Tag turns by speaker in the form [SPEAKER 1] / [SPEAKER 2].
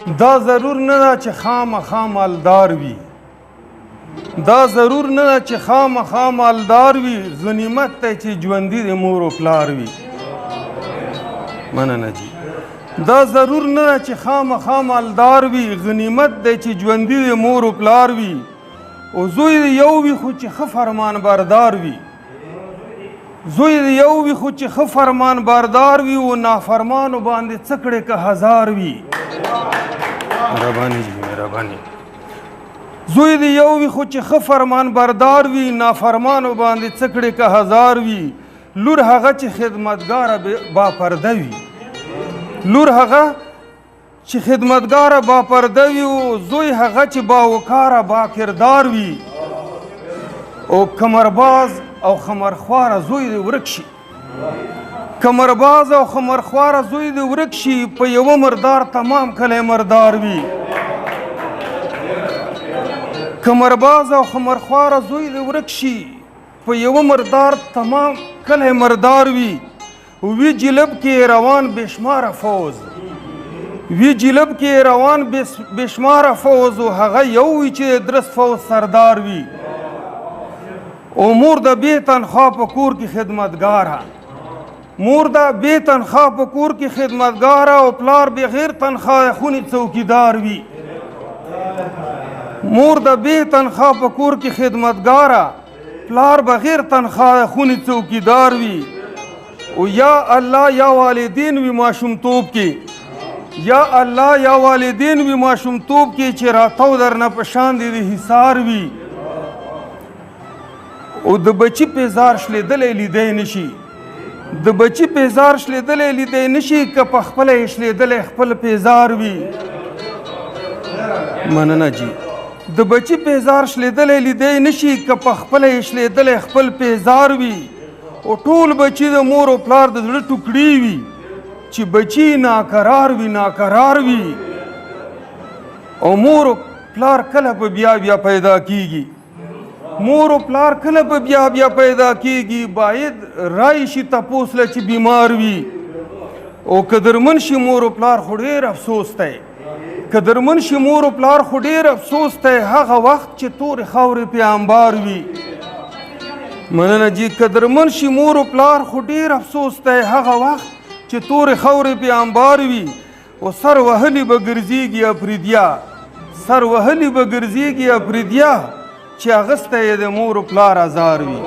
[SPEAKER 1] دا ضرور نه ده چې خامخا مالدار وي، دا ضرور نه ده چې خامخا مالدار وي، غنیمت دی چې ژوندي د مور و پلار وي. مننه جی. دا ضرور نه ده چې خامخا مالدار وي، غنیمت دی چې ژوندي د مور و پلار وي. او زوی د یو وي خو چې ښه فرمان بردار وي، زوی د یو وي خو چې ښه فرمان بردار وي، او نافرمانو باندې څه کړې که هزار وي. مهرباني جی مهرباني. زوی د یو وي خو چې ښه فرمان بردار وي، نافرمانو باندې څه کړې که هزار وي. لور هغه چې خدمتګاره با پرده وي، لور هغه چې خدمتګاره با پرده وي، او زوی هغه چې باوقاره با کردار وي. او کمرباز او خمرخواره زوی دې ورک شي، کمرباز او خمرخواره زوی دې ورک شي، په یوه مردار تمام کلی مردار وي. کمرباز او خمرخواره زوی دې ورک شي، په یوه مردار تمام کلی مردار وي. وی جلب کې روان بشماره فوز، وی جلب کې روان بشماره فوز، او هغه یو وي چې درست فوز سردار وي. او مور د بې تنخوا په کور کې خدمتګاره، مور د بې تنخوا په کور کې خدمتګاره، او پلار بغیر تنخوا خونې څوکیدار وي. مور د بې تنخوا په کور کې خدمتګاره، پلار بغیر تنخوا خونې څوکیدار وي. او یا الله یا والدین وي ماشومتوب کې، یا الله یا والدین وي ماشومتوب کې، چې راتاو درنه په شان دې د حصار وي. او د بچی پیزار شلیدلی لیدی نشي، د بچی پیزار شلیدلی لیدی نشي، که په خپله یې شلیدلی خپل پیزار وي. مننه جی. د بچی پیزار شلیدلی لیدی نشي، که په خپله یې شلیدلی خپل پیزار وي. او ټول بچی د مور او پلار د زړه ټوکړي وي، چې بچی ناقرار وي ناقرار وي. او مور او پلار کله به بیا پیدا کیږي، مور او پلار کله به بیا پیدا کیږي. باید رای شي تپوس له چې بیمار وي. او قدرمن شي مور او پلار خو ډېر افسوس دی، قدرمن شي مور او پلار خو ډېر افسوس دی، هغه وخت چې تورې خاورې پې انبار وي. مننه جی. قدرمن شي مور او پلار خو ډېر افسوس دی، هغه وخت چې تورې خاورې پې انبار وي. او سر وهلي به ګرځېږي افریدیا، سر وهلي به ګرځېږي افریدیا، چې اغستی یې د مور و پلار ازار وي.